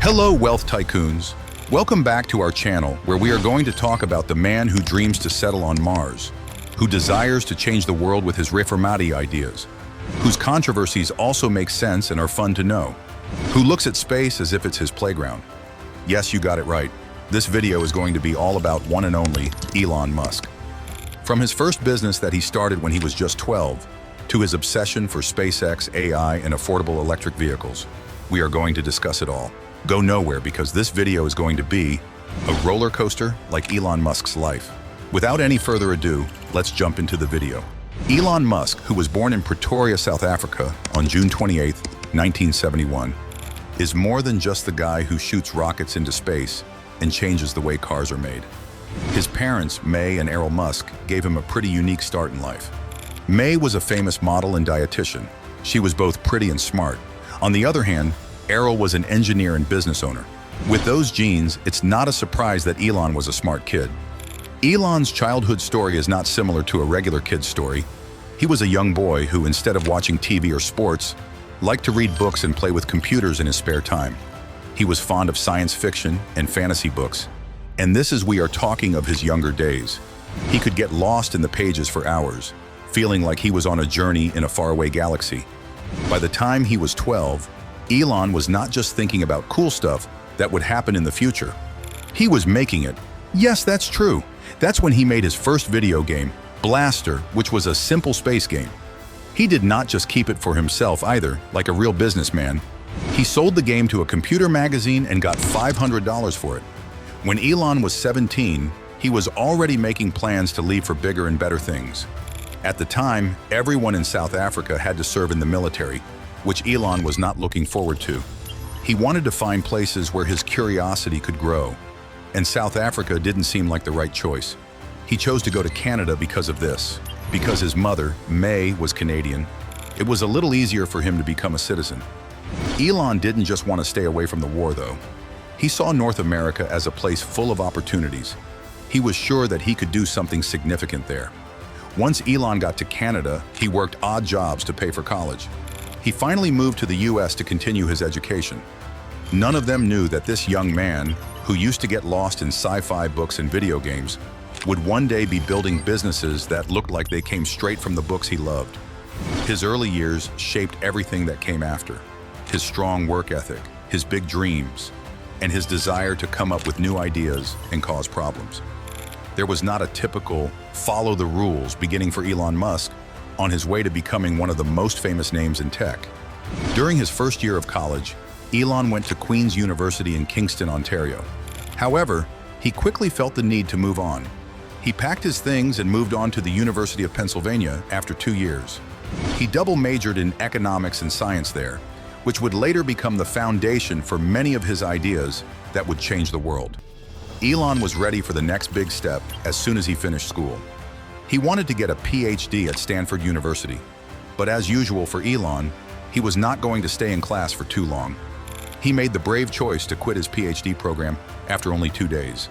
Hello, wealth tycoons. Welcome back to our channel, where we are going to talk about the man who dreams to settle on Mars, who desires to change the world with his riformati ideas, whose controversies also make sense and are fun to know, who looks at space as if it's his playground. Yes, you got it right. This video is going to be all about one and only Elon Musk. From his first business that he started when he was just 12, to his obsession for SpaceX, AI, and affordable electric vehicles, we are going to discuss it all. Go nowhere, because this video is going to be a roller coaster like Elon Musk's life. Without any further ado, let's jump into the video. Elon Musk, who was born in Pretoria, South Africa on June 28, 1971, is more than just the guy who shoots rockets into space and changes the way cars are made. His parents, May and Errol Musk, gave him a pretty unique start in life. May was a famous model and dietitian. She was both pretty and smart. On the other hand, Errol was an engineer and business owner. With those genes, it's not a surprise that Elon was a smart kid. Elon's childhood story is not similar to a regular kid's story. He was a young boy who, instead of watching TV or sports, liked to read books and play with computers in his spare time. He was fond of science fiction and fantasy books, and this is we are talking of his younger days. He could get lost in the pages for hours, feeling like he was on a journey in a faraway galaxy. By the time he was 12, Elon was not just thinking about cool stuff that would happen in the future. He was making it. Yes, that's true. That's when he made his first video game, Blastar, which was a simple space game. He did not just keep it for himself either, like a real businessman. He sold the game to a computer magazine and got $500 for it. When Elon was 17, he was already making plans to leave for bigger and better things. At the time, everyone in South Africa had to serve in the military, which Elon was not looking forward to. He wanted to find places where his curiosity could grow, and South Africa didn't seem like the right choice. He chose to go to Canada because of this. Because his mother, May, was Canadian, it was a little easier for him to become a citizen. Elon didn't just want to stay away from the war, though. He saw North America as a place full of opportunities. He was sure that he could do something significant there. Once Elon got to Canada, he worked odd jobs to pay for college. He finally moved to the US to continue his education. None of them knew that this young man, who used to get lost in sci-fi books and video games, would one day be building businesses that looked like they came straight from the books he loved. His early years shaped everything that came after. His strong work ethic, his big dreams, and his desire to come up with new ideas and cause problems. There was not a typical follow the rules beginning for Elon Musk on his way to becoming one of the most famous names in tech. During his first year of college, Elon went to Queen's University in Kingston, Ontario. However, he quickly felt the need to move on. He packed his things and moved on to the University of Pennsylvania after 2 years. He double majored in economics and science there, which would later become the foundation for many of his ideas that would change the world. Elon was ready for the next big step as soon as he finished school. He wanted to get a PhD at Stanford University, but as usual for Elon, he was not going to stay in class for too long. He made the brave choice to quit his PhD program after only 2 days.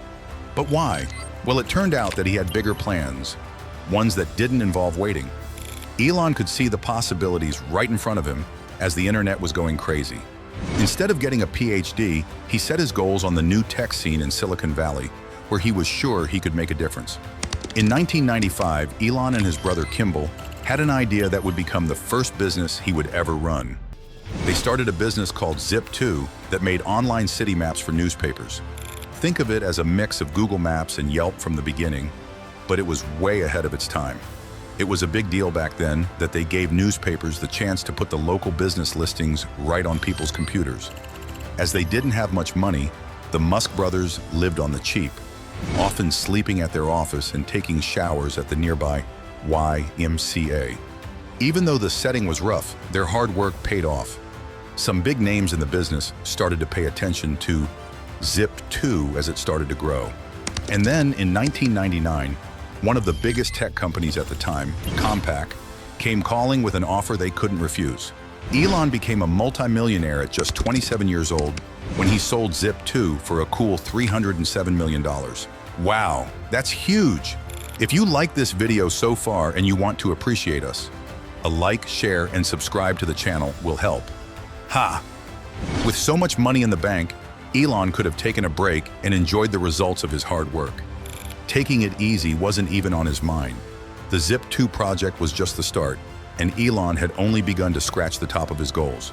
But why? Well, it turned out that he had bigger plans, ones that didn't involve waiting. Elon could see the possibilities right in front of him as the internet was going crazy. Instead of getting a PhD, he set his goals on the new tech scene in Silicon Valley, where he was sure he could make a difference. In 1995, Elon and his brother Kimbal had an idea that would become the first business he would ever run. They started a business called Zip2 that made online city maps for newspapers. Think of it as a mix of Google Maps and Yelp from the beginning, but it was way ahead of its time. It was a big deal back then that they gave newspapers the chance to put the local business listings right on people's computers. As they didn't have much money, the Musk brothers lived on the cheap, often sleeping at their office and taking showers at the nearby YMCA. Even though the setting was rough, their hard work paid off. Some big names in the business started to pay attention to Zip2 as it started to grow. And then in 1999, one of the biggest tech companies at the time, Compaq, came calling with an offer they couldn't refuse. Elon became a multimillionaire at just 27 years old when he sold Zip2 for a cool $307 million. Wow, that's huge! If you like this video so far and you want to appreciate us, a like, share, and subscribe to the channel will help. Ha! With so much money in the bank, Elon could have taken a break and enjoyed the results of his hard work. Taking it easy wasn't even on his mind. The Zip 2 project was just the start, and Elon had only begun to scratch the top of his goals.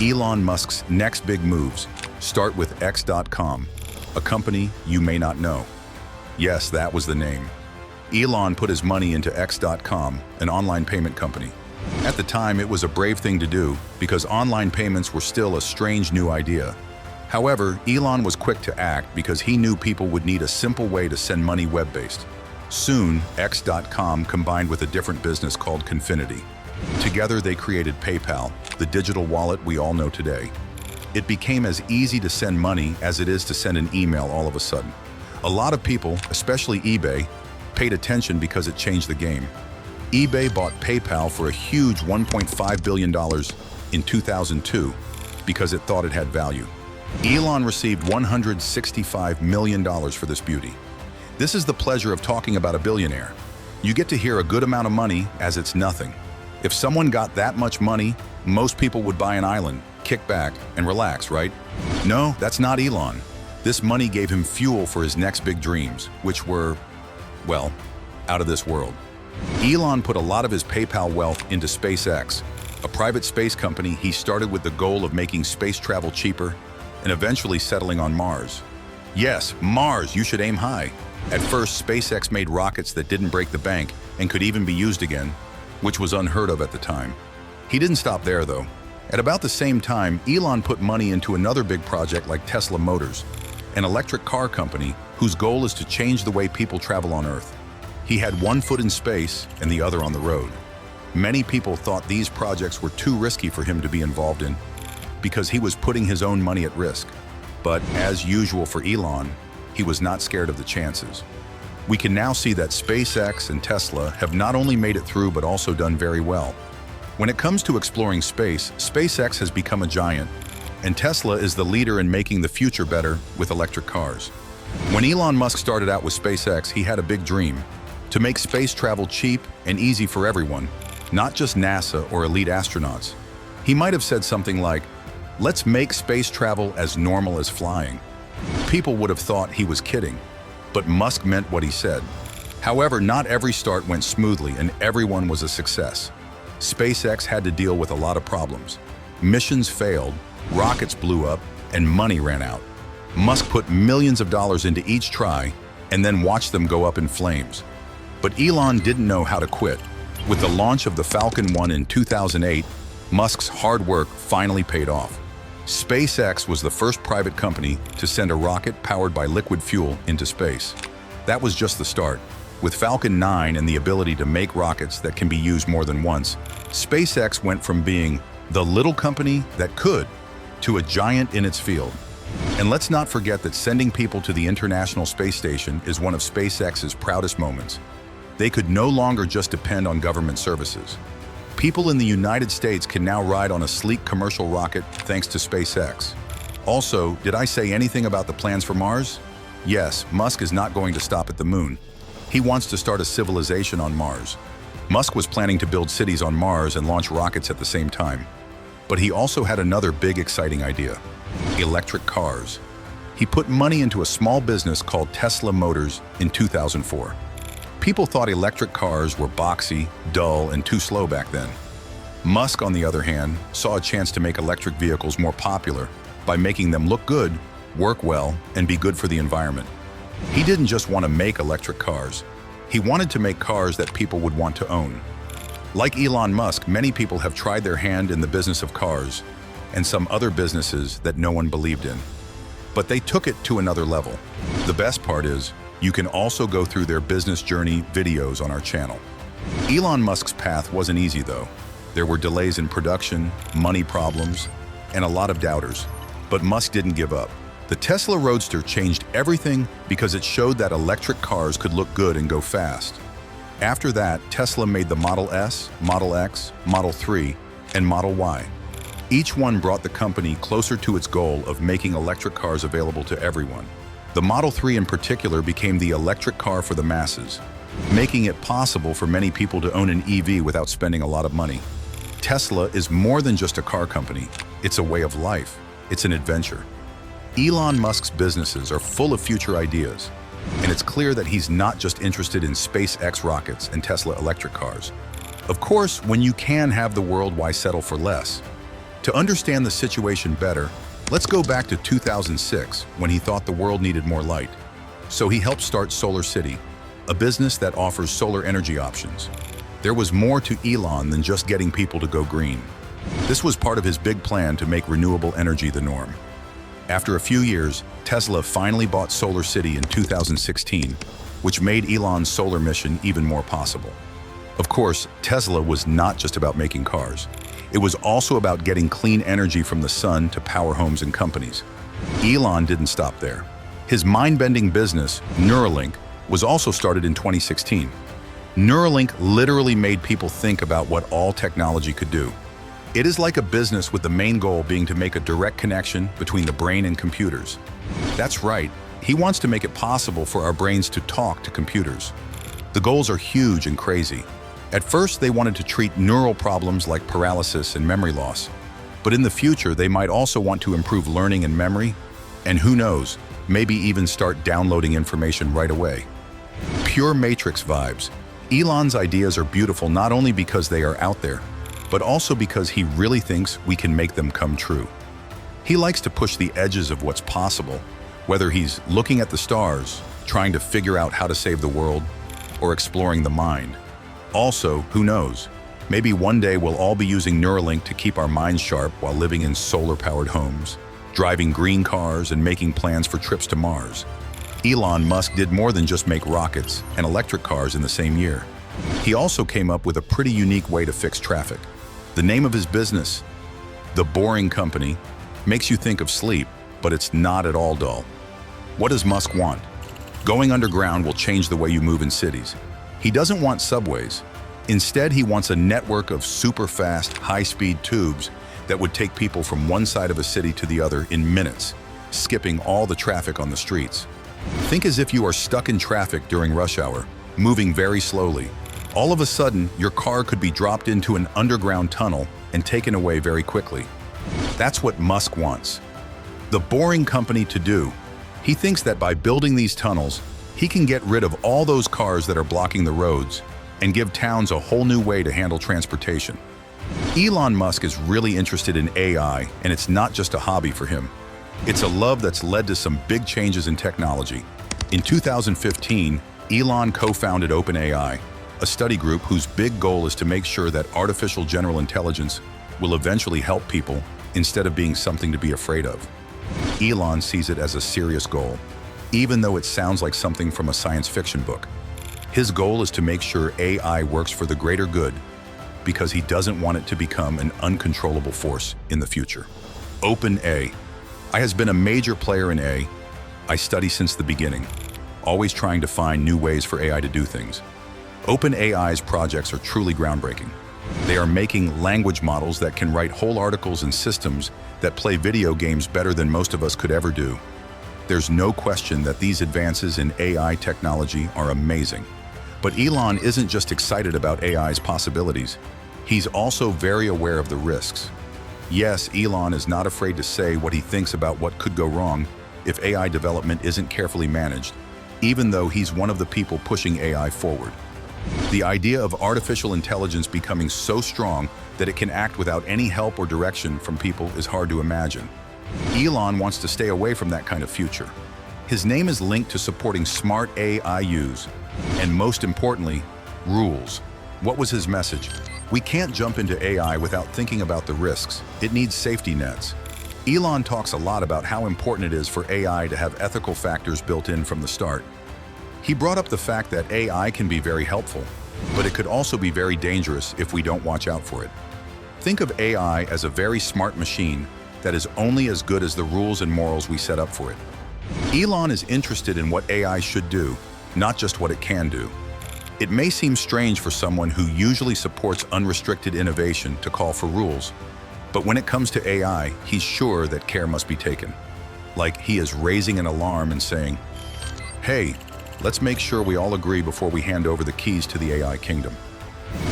Elon Musk's next big moves start with X.com, a company you may not know. Yes, that was the name. Elon put his money into X.com, an online payment company. At the time, it was a brave thing to do because online payments were still a strange new idea. However, Elon was quick to act because he knew people would need a simple way to send money web-based. Soon, X.com combined with a different business called Confinity. Together, they created PayPal, the digital wallet we all know today. It became as easy to send money as it is to send an email all of a sudden. A lot of people, especially eBay, paid attention because it changed the game. eBay bought PayPal for a huge $1.5 billion in 2002 because it thought it had value. Elon received $165 million for this beauty. This is the pleasure of talking about a billionaire. You get to hear a good amount of money as it's nothing. If someone got that much money, most people would buy an island, kick back, and relax, right? No, that's not Elon. This money gave him fuel for his next big dreams, which were, well, out of this world. Elon put a lot of his PayPal wealth into SpaceX, a private space company he started with the goal of making space travel cheaper and eventually settling on Mars. Yes, Mars, you should aim high. At first, SpaceX made rockets that didn't break the bank and could even be used again, which was unheard of at the time. He didn't stop there, though. At about the same time, Elon put money into another big project like Tesla Motors, an electric car company whose goal is to change the way people travel on Earth. He had one foot in space and the other on the road. Many people thought these projects were too risky for him to be involved in because he was putting his own money at risk. But as usual for Elon, he was not scared of the chances. We can now see that SpaceX and Tesla have not only made it through but also done very well. When it comes to exploring space, SpaceX has become a giant, and Tesla is the leader in making the future better with electric cars. When Elon Musk started out with SpaceX, he had a big dream: to make space travel cheap and easy for everyone, not just NASA or elite astronauts. He might have said something like, "Let's make space travel as normal as flying." People would have thought he was kidding, but Musk meant what he said. However, not every start went smoothly and everyone was a success. SpaceX had to deal with a lot of problems. Missions failed, rockets blew up, and money ran out. Musk put millions of dollars into each try and then watched them go up in flames. But Elon didn't know how to quit. With the launch of the Falcon 1 in 2008, Musk's hard work finally paid off. SpaceX was the first private company to send a rocket powered by liquid fuel into space. That was just the start. With Falcon 9 and the ability to make rockets that can be used more than once, SpaceX went from being the little company that could to a giant in its field. And let's not forget that sending people to the International Space Station is one of SpaceX's proudest moments. They could no longer just depend on government services. People in the United States can now ride on a sleek commercial rocket thanks to SpaceX. Also, did I say anything about the plans for Mars? Yes, Musk is not going to stop at the moon. He wants to start a civilization on Mars. Musk was planning to build cities on Mars and launch rockets at the same time. But he also had another big exciting idea: electric cars. He put money into a small business called Tesla Motors in 2004. People thought electric cars were boxy, dull, and too slow back then. Musk, on the other hand, saw a chance to make electric vehicles more popular by making them look good, work well, and be good for the environment. He didn't just want to make electric cars. He wanted to make cars that people would want to own. Like Elon Musk, many people have tried their hand in the business of cars and some other businesses that no one believed in. But they took it to another level. The best part is, you can also go through their business journey videos on our channel. Elon Musk's path wasn't easy though. There were delays in production, money problems, and a lot of doubters. But Musk didn't give up. The Tesla Roadster changed everything because it showed that electric cars could look good and go fast. After that, Tesla made the Model S, Model X, Model 3, and Model Y. Each one brought the company closer to its goal of making electric cars available to everyone. The Model 3 in particular became the electric car for the masses, making it possible for many people to own an EV without spending a lot of money. Tesla is more than just a car company. It's a way of life. It's an adventure. Elon Musk's businesses are full of future ideas, and it's clear that he's not just interested in SpaceX rockets and Tesla electric cars. Of course, when you can have the world, why settle for less? To understand the situation better, let's go back to 2006 when he thought the world needed more light. So he helped start Solar City, a business that offers solar energy options. There was more to Elon than just getting people to go green. This was part of his big plan to make renewable energy the norm. After a few years, Tesla finally bought Solar City in 2016, which made Elon's solar mission even more possible. Of course, Tesla was not just about making cars. It was also about getting clean energy from the sun to power homes and companies. Elon didn't stop there. His mind-bending business, Neuralink, was also started in 2016. Neuralink literally made people think about what all technology could do. It is like a business with the main goal being to make a direct connection between the brain and computers. That's right, he wants to make it possible for our brains to talk to computers. The goals are huge and crazy. At first, they wanted to treat neural problems like paralysis and memory loss. But in the future, they might also want to improve learning and memory, and who knows, maybe even start downloading information right away. Pure Matrix vibes. Elon's ideas are beautiful not only because they are out there, but also because he really thinks we can make them come true. He likes to push the edges of what's possible, whether he's looking at the stars, trying to figure out how to save the world, or exploring the mind. Also, who knows, maybe one day we'll all be using Neuralink to keep our minds sharp while living in solar-powered homes, driving green cars, and making plans for trips to Mars. Elon Musk did more than just make rockets and electric cars in the same year. He also came up with a pretty unique way to fix traffic. The name of his business, The Boring Company, makes you think of sleep, but it's not at all dull. What does Musk want? Going underground will change the way you move in cities. He doesn't want subways. Instead, he wants a network of super-fast, high-speed tubes that would take people from one side of a city to the other in minutes, skipping all the traffic on the streets. Think as if you are stuck in traffic during rush hour, moving very slowly. All of a sudden, your car could be dropped into an underground tunnel and taken away very quickly. That's what Musk wants. The boring company to do. He thinks that by building these tunnels, he can get rid of all those cars that are blocking the roads and give towns a whole new way to handle transportation. Elon Musk is really interested in AI, and it's not just a hobby for him. It's a love that's led to some big changes in technology. In 2015, Elon co-founded OpenAI, a study group whose big goal is to make sure that artificial general intelligence will eventually help people instead of being something to be afraid of. Elon sees it as a serious goal, even though it sounds like something from a science fiction book. His goal is to make sure AI works for the greater good because he doesn't want it to become an uncontrollable force in the future. OpenAI has been a major player in AI. I study since the beginning, always trying to find new ways for AI to do things. OpenAI's projects are truly groundbreaking. They are making language models that can write whole articles and systems that play video games better than most of us could ever do. There's no question that these advances in AI technology are amazing. But Elon isn't just excited about AI's possibilities. He's also very aware of the risks. Yes, Elon is not afraid to say what he thinks about what could go wrong if AI development isn't carefully managed, even though he's one of the people pushing AI forward. The idea of artificial intelligence becoming so strong that it can act without any help or direction from people is hard to imagine. Elon wants to stay away from that kind of future. His name is linked to supporting smart AI use, and most importantly, rules. What was his message? We can't jump into AI without thinking about the risks. It needs safety nets. Elon talks a lot about how important it is for AI to have ethical factors built in from the start. He brought up the fact that AI can be very helpful, but it could also be very dangerous if we don't watch out for it. Think of AI as a very smart machine that is only as good as the rules and morals we set up for it. Elon is interested in what AI should do, not just what it can do. It may seem strange for someone who usually supports unrestricted innovation to call for rules, but when it comes to AI, he's sure that care must be taken. Like he is raising an alarm and saying, "Hey, let's make sure we all agree before we hand over the keys to the AI kingdom."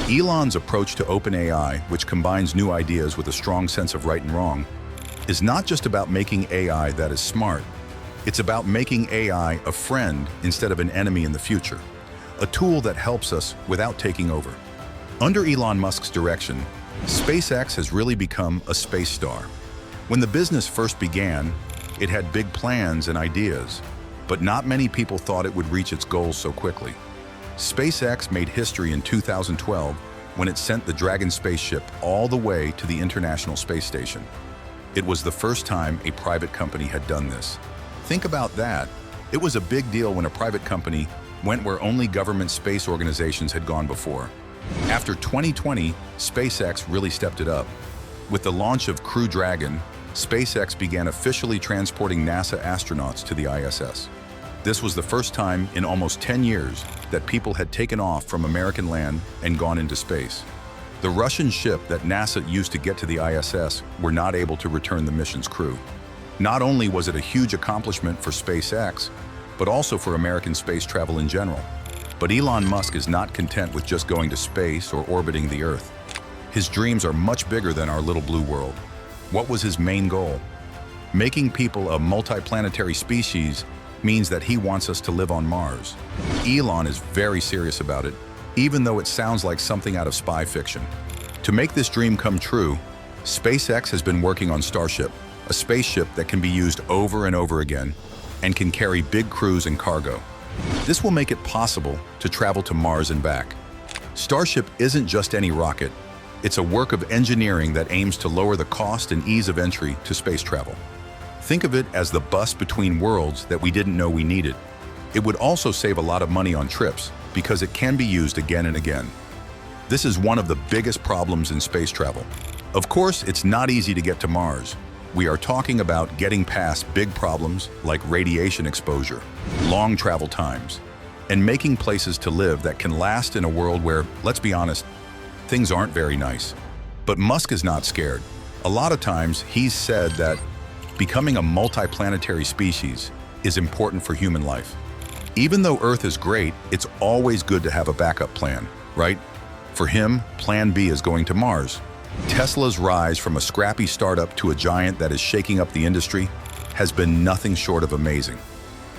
Elon's approach to OpenAI, which combines new ideas with a strong sense of right and wrong, is not just about making AI that is smart. It's about making AI a friend instead of an enemy in the future, a tool that helps us without taking over. Under Elon Musk's direction, SpaceX has really become a space star. When the business first began, it had big plans and ideas, but not many people thought it would reach its goals so quickly. SpaceX made history in 2012 when it sent the Dragon spaceship all the way to the International Space Station. It was the first time a private company had done this. Think about that. It was a big deal when a private company went where only government space organizations had gone before. After 2020, SpaceX really stepped it up. With the launch of Crew Dragon, SpaceX began officially transporting NASA astronauts to the ISS. This was the first time in almost 10 years that people had taken off from American land and gone into space. The Russian ship that NASA used to get to the ISS were not able to return the mission's crew. Not only was it a huge accomplishment for SpaceX, but also for American space travel in general. But Elon Musk is not content with just going to space or orbiting the Earth. His dreams are much bigger than our little blue world. What was his main goal? Making people a multiplanetary species means that he wants us to live on Mars. Elon is very serious about it, even though it sounds like something out of spy fiction. To make this dream come true, SpaceX has been working on Starship, a spaceship that can be used over and over again and can carry big crews and cargo. This will make it possible to travel to Mars and back. Starship isn't just any rocket. It's a work of engineering that aims to lower the cost and ease of entry to space travel. Think of it as the bus between worlds that we didn't know we needed. It would also save a lot of money on trips because it can be used again and again. This is one of the biggest problems in space travel. Of course, it's not easy to get to Mars. We are talking about getting past big problems like radiation exposure, long travel times, and making places to live that can last in a world where, let's be honest, things aren't very nice. But Musk is not scared. A lot of times, he's said that becoming a multiplanetary species is important for human life. Even though Earth is great, it's always good to have a backup plan, right? For him, Plan B is going to Mars. Tesla's rise from a scrappy startup to a giant that is shaking up the industry has been nothing short of amazing.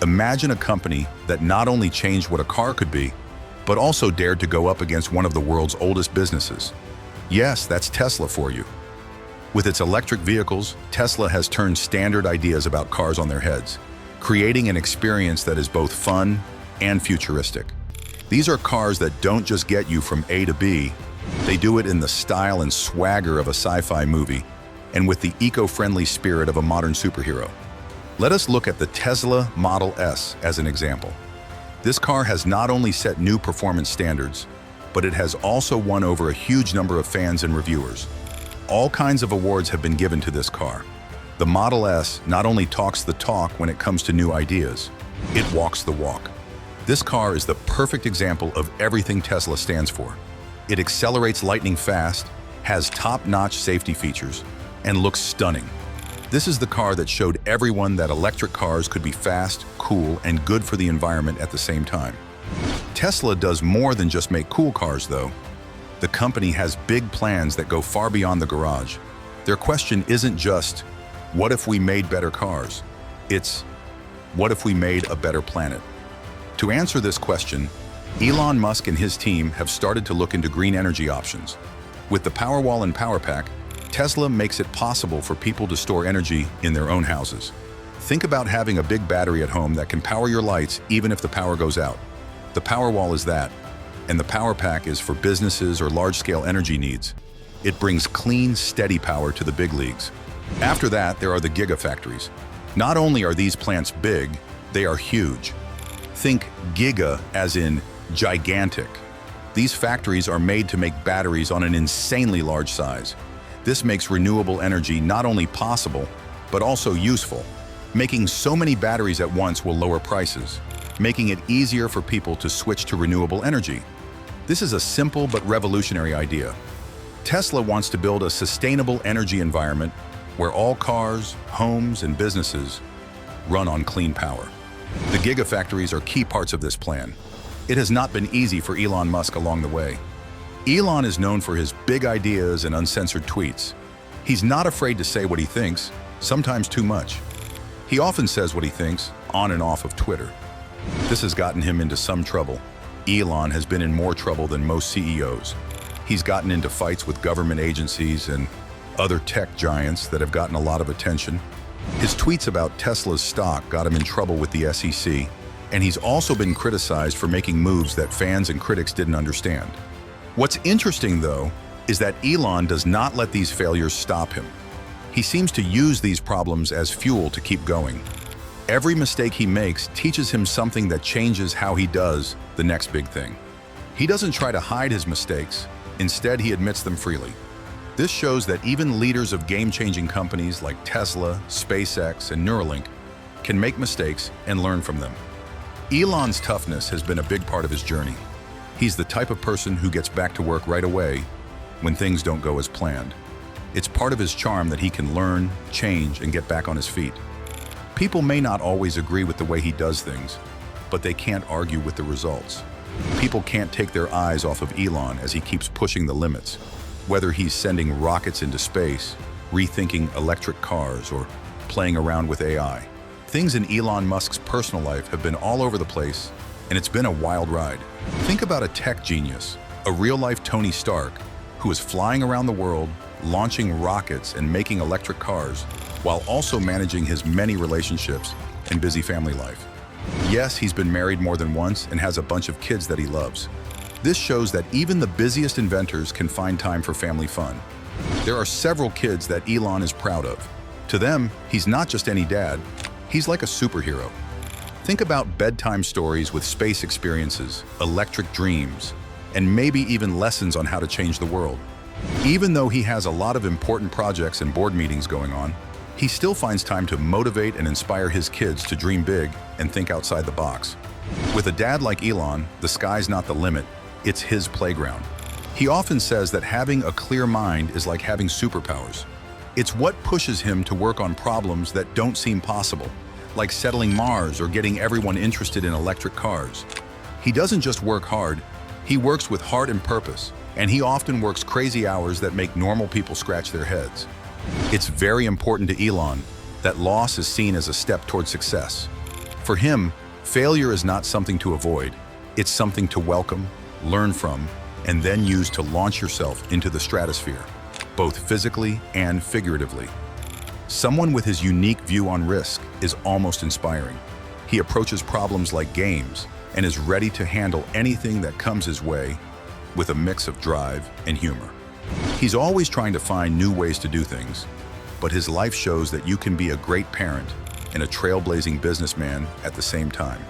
Imagine a company that not only changed what a car could be, but also dared to go up against one of the world's oldest businesses. Yes, that's Tesla for you. With its electric vehicles, Tesla has turned standard ideas about cars on their heads, creating an experience that is both fun and futuristic. These are cars that don't just get you from A to B, they do it in the style and swagger of a sci-fi movie and with the eco-friendly spirit of a modern superhero. Let us look at the Tesla Model S as an example. This car has not only set new performance standards, but it has also won over a huge number of fans and reviewers. All kinds of awards have been given to this car. The Model S not only talks the talk when it comes to new ideas, it walks the walk. This car is the perfect example of everything Tesla stands for. It accelerates lightning fast, has top-notch safety features, and looks stunning. This is the car that showed everyone that electric cars could be fast, cool, and good for the environment at the same time. Tesla does more than just make cool cars, though. The company has big plans that go far beyond the garage. Their question isn't just, what if we made better cars? It's, what if we made a better planet? To answer this question, Elon Musk and his team have started to look into green energy options. With the Powerwall and Powerpack, Tesla makes it possible for people to store energy in their own houses. Think about having a big battery at home that can power your lights even if the power goes out. The Powerwall is that, and the Powerpack is for businesses or large-scale energy needs. It brings clean, steady power to the big leagues. After that, there are the Gigafactories. Not only are these plants big, they are huge. Think giga as in gigantic. These factories are made to make batteries on an insanely large size. This makes renewable energy not only possible, but also useful. Making so many batteries at once will lower prices, making it easier for people to switch to renewable energy. This is a simple but revolutionary idea. Tesla wants to build a sustainable energy environment where all cars, homes, and businesses run on clean power. The Gigafactories are key parts of this plan. It has not been easy for Elon Musk along the way. Elon is known for his big ideas and uncensored tweets. He's not afraid to say what he thinks, sometimes too much. He often says what he thinks on and off of Twitter. This has gotten him into some trouble. Elon has been in more trouble than most CEOs. He's gotten into fights with government agencies and other tech giants that have gotten a lot of attention. His tweets about Tesla's stock got him in trouble with the SEC, and he's also been criticized for making moves that fans and critics didn't understand. What's interesting, though, is that Elon does not let these failures stop him. He seems to use these problems as fuel to keep going. Every mistake he makes teaches him something that changes how he does the next big thing. He doesn't try to hide his mistakes. Instead, he admits them freely. This shows that even leaders of game-changing companies like Tesla, SpaceX, and Neuralink can make mistakes and learn from them. Elon's toughness has been a big part of his journey. He's the type of person who gets back to work right away when things don't go as planned. It's part of his charm that he can learn, change, and get back on his feet. People may not always agree with the way he does things, but they can't argue with the results. People can't take their eyes off of Elon as he keeps pushing the limits. Whether he's sending rockets into space, rethinking electric cars, or playing around with AI. Things in Elon Musk's personal life have been all over the place, and it's been a wild ride. Think about a tech genius, a real-life Tony Stark, who is flying around the world, launching rockets and making electric cars, while also managing his many relationships and busy family life. Yes, he's been married more than once and has a bunch of kids that he loves. This shows that even the busiest inventors can find time for family fun. There are several kids that Elon is proud of. To them, he's not just any dad, he's like a superhero. Think about bedtime stories with space experiences, electric dreams, and maybe even lessons on how to change the world. Even though he has a lot of important projects and board meetings going on, he still finds time to motivate and inspire his kids to dream big and think outside the box. With a dad like Elon, the sky's not the limit, it's his playground. He often says that having a clear mind is like having superpowers. It's what pushes him to work on problems that don't seem possible, like settling Mars or getting everyone interested in electric cars. He doesn't just work hard, he works with heart and purpose, and he often works crazy hours that make normal people scratch their heads. It's very important to Elon that loss is seen as a step toward success. For him, failure is not something to avoid, it's something to welcome, learn from, and then use to launch yourself into the stratosphere, both physically and figuratively. Someone with his unique view on risk is almost inspiring. He approaches problems like games and is ready to handle anything that comes his way with a mix of drive and humor. He's always trying to find new ways to do things, but his life shows that you can be a great parent and a trailblazing businessman at the same time.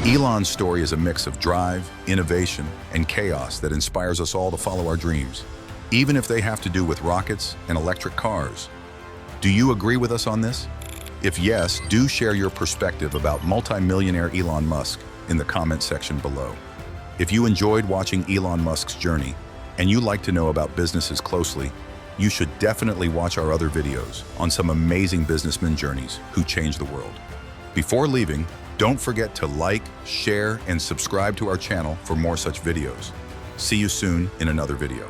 Elon's story is a mix of drive, innovation, and chaos that inspires us all to follow our dreams, even if they have to do with rockets and electric cars. Do you agree with us on this? If yes, do share your perspective about multimillionaire Elon Musk in the comment section below. If you enjoyed watching Elon Musk's journey and you like to know about businesses closely, you should definitely watch our other videos on some amazing businessman journeys who changed the world. Before leaving, don't forget to like, share, and subscribe to our channel for more such videos. See you soon in another video.